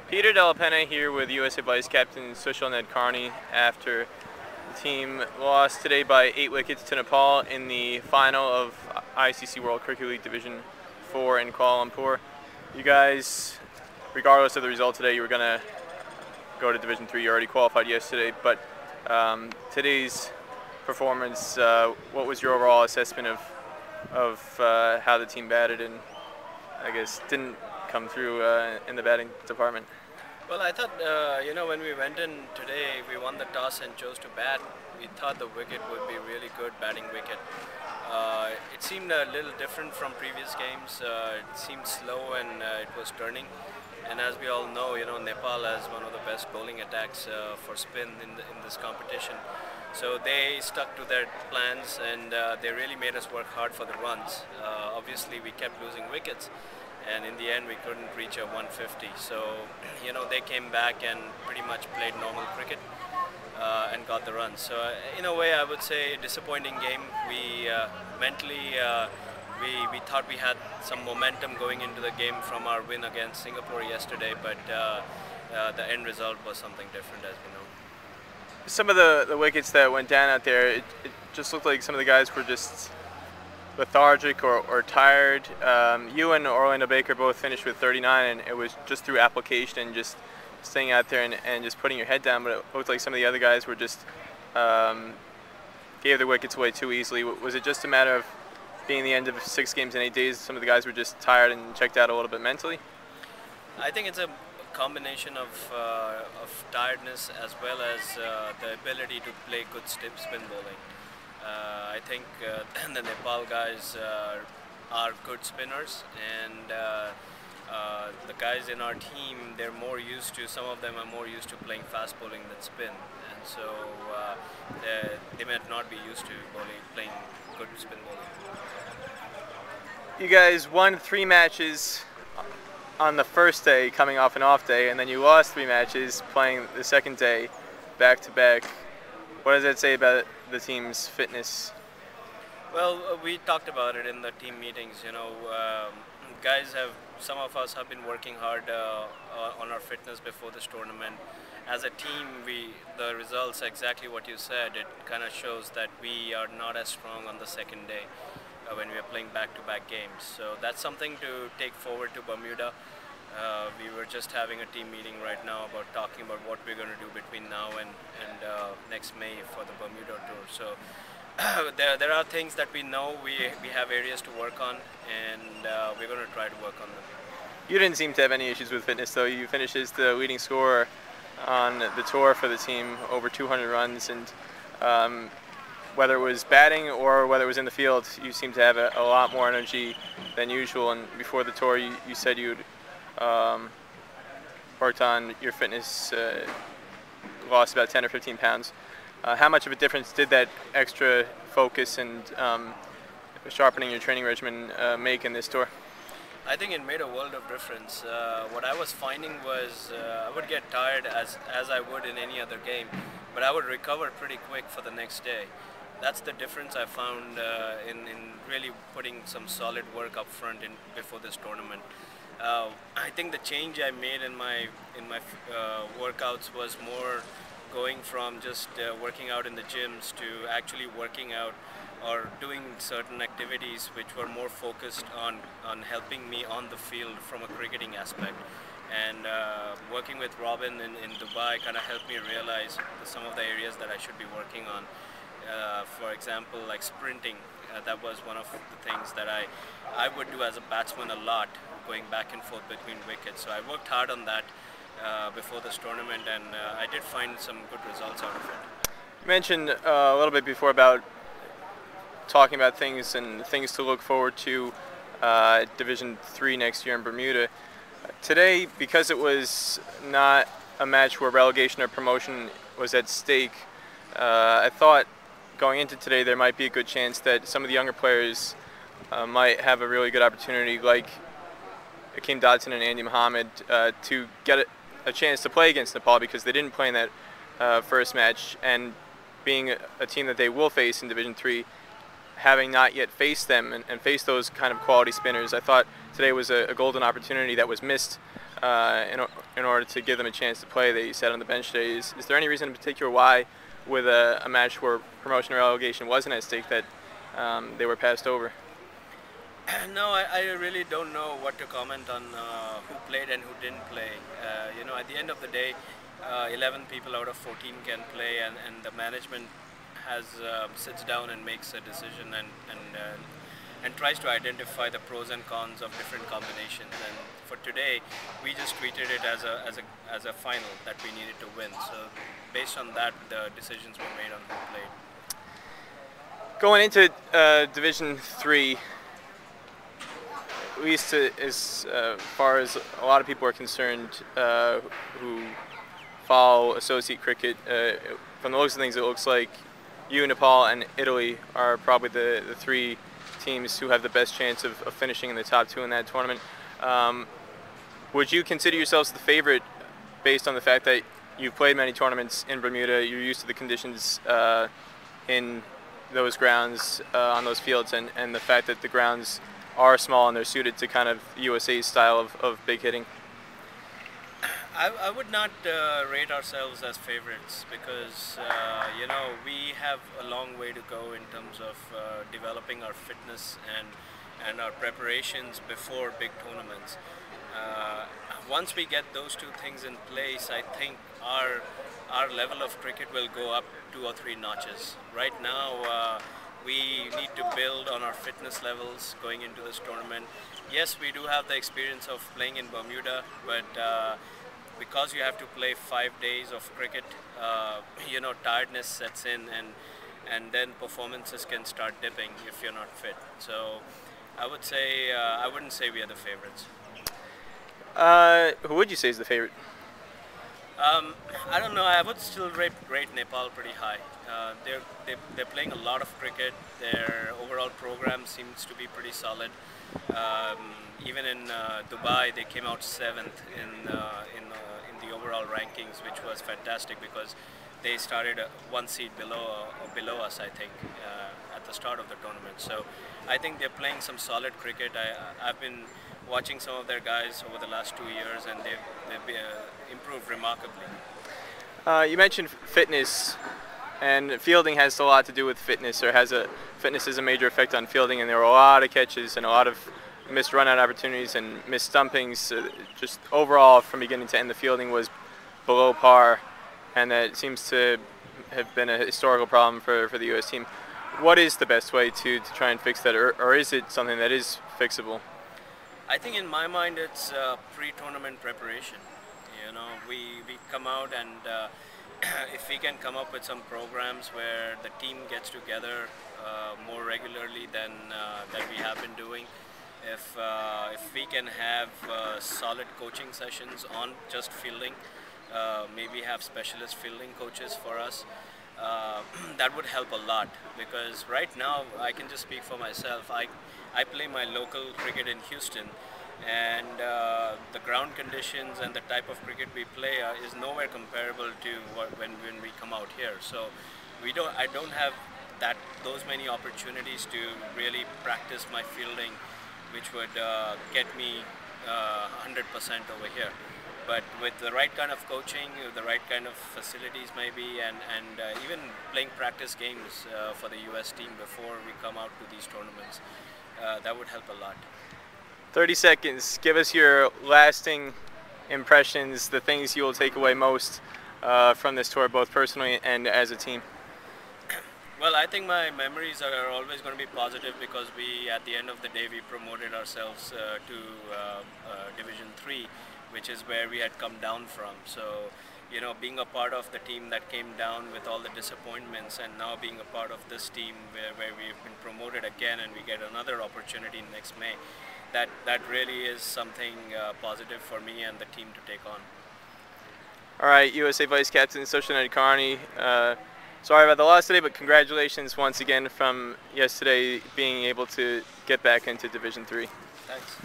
Peter Della Penna here with USA Vice Captain Sushil Nadkarni after the team lost today by 8 wickets to Nepal in the final of ICC World Cricket League Division 4 in Kuala Lumpur. You guys, regardless of the result today, you were going to go to Division 3. You already qualified yesterday, but today's performance, what was your overall assessment of how the team batted and I guess didn't come through in the batting department? Well, I thought, when we went in today, we won the toss and chose to bat. We thought the wicket would be really good batting wicket. It seemed a little different from previous games. It seemed slow and it was turning. And as we all know, Nepal has one of the best bowling attacks for spin in this competition. So they stuck to their plans and they really made us work hard for the runs. Obviously, we kept losing wickets. And in the end, we couldn't reach a 150. So, they came back and pretty much played normal cricket and got the runs. So, in a way, I would say disappointing game. We mentally, we thought we had some momentum going into the game from our win against Singapore yesterday, but the end result was something different, as we know. Some of the wickets that went down out there, it just looked like some of the guys were just lethargic or tired. You and Orlando Baker both finished with 39, and it was just through application and just staying out there and just putting your head down, but it looked like some of the other guys were just gave their wickets away too easily. Was it just a matter of being the end of 6 games in 8 days, some of the guys were just tired and checked out a little bit mentally? I think it's a combination of tiredness as well as the ability to play good spin bowling. I think the Nepal guys are good spinners, and the guys in our team, they're more used to, some of them are more used to playing fast bowling than spin, and so they might not be used to playing good spin bowling. You guys won 3 matches on the first day, coming off an off day, and then you lost 3 matches playing the second day back to back. What does that say about the team's fitness? Well, we talked about it in the team meetings. Some of us have been working hard on our fitness before this tournament. As a team, the results, exactly what you said, it kind of shows that we are not as strong on the second day when we are playing back-to-back games. So that's something to take forward to Bermuda. We were just having a team meeting right now about talking about what we're going to do between now and next May for the Bermuda tour. So there are things that we know we have areas to work on, and we're going to try to work on them. You didn't seem to have any issues with fitness, though. You finished as the leading scorer on the tour for the team, over 200 runs, and whether it was batting or whether it was in the field, you seemed to have a lot more energy than usual. And before the tour, you said you'd worked on your fitness, lost about 10 or 15 pounds. How much of a difference did that extra focus and sharpening your training regimen make in this tour? I think it made a world of difference. What I was finding was I would get tired as I would in any other game, but I would recover pretty quick for the next day. That's the difference I found in really putting some solid work up front before this tournament. I think the change I made in my workouts was more going from just working out in the gyms to actually working out or doing certain activities which were more focused on helping me on the field from a cricketing aspect. And working with Robin in Dubai kind of helped me realize some of the areas that I should be working on. For example, like sprinting, that was one of the things that I would do as a batsman a lot, going back and forth between wickets. So I worked hard on that before this tournament, and I did find some good results out of it. You mentioned a little bit before about talking about things to look forward to Division 3 next year in Bermuda. Today, because it was not a match where relegation or promotion was at stake, I thought going into today there might be a good chance that some of the younger players might have a really good opportunity, like Akeem Dodson and Andy Mohammed, to get a chance to play against Nepal, because they didn't play in that first match, and being a team that they will face in Division 3, having not yet faced them and faced those kind of quality spinners, I thought today was a golden opportunity that was missed in order to give them a chance to play. They sat on the bench today. Is there any reason in particular why, with a match where promotion or relegation wasn't at stake, that they were passed over? No, I really don't know what to comment on who played and who didn't play. At the end of the day, 11 people out of 14 can play, and the management sits down and makes a decision and tries to identify the pros and cons of different combinations. And for today, we just treated it as a final that we needed to win. So based on that, the decisions were made on who played. Going into Division 3, at least as far as a lot of people are concerned who follow associate cricket, from the looks of things, it looks like you, Nepal, and Italy are probably the three teams who have the best chance of finishing in the top two in that tournament. Would you consider yourselves the favorite based on the fact that you've played many tournaments in Bermuda, you're used to the conditions in those grounds, on those fields, and the fact that the grounds are small and they're suited to kind of USA's style of big hitting? I would not rate ourselves as favorites because we have a long way to go in terms of developing our fitness and our preparations before big tournaments. Once we get those two things in place, I think our level of cricket will go up 2 or 3 notches. Right now, we need to build on our fitness levels going into this tournament. Yes, we do have the experience of playing in Bermuda, but because you have to play 5 days of cricket, tiredness sets in, and then performances can start dipping if you're not fit. So I would say I wouldn't say we are the favorites. Who would you say is the favorite? I don't know. I would still rate Nepal pretty high. They're playing a lot of cricket. Their overall program seems to be pretty solid. Even in Dubai, they came out 7th in the overall rankings, which was fantastic because they started 1 seed below us, I think, at the start of the tournament. So I think they're playing some solid cricket. I've been watching some of their guys over the last 2 years, and they've improved remarkably. You mentioned fitness, and fielding has a lot to do with fitness, or fitness has a major effect on fielding, and there were a lot of catches and a lot of missed run-out opportunities and missed stumpings. Just overall, from beginning to end, the fielding was below par, and that seems to have been a historical problem for the U.S. team. What is the best way to try and fix that, or is it something that is fixable? I think in my mind it's pre-tournament preparation. We come out, and if we can come up with some programs where the team gets together more regularly than we have been doing, if we can have solid coaching sessions on just fielding, maybe have specialist fielding coaches for us, that would help a lot, because right now I can just speak for myself. I play my local cricket in Houston, and the ground conditions and the type of cricket we play is nowhere comparable to when we come out here. So I don't have those many opportunities to really practice my fielding, which would get me 100% over here. But with the right kind of coaching, the right kind of facilities maybe, and even playing practice games for the US team before we come out to these tournaments, that would help a lot. 30 seconds. Give us your lasting impressions, the things you will take away most from this tour, both personally and as a team. Well, I think my memories are always going to be positive because at the end of the day, we promoted ourselves to Division 3, which is where we had come down from. So, being a part of the team that came down with all the disappointments, and now being a part of this team where we've been promoted again and we get another opportunity next May, that really is something positive for me and the team to take on. All right, USA Vice Captain Sushil Nadkarni. Sorry about the loss today, but congratulations once again from yesterday being able to get back into Division 3. Thanks.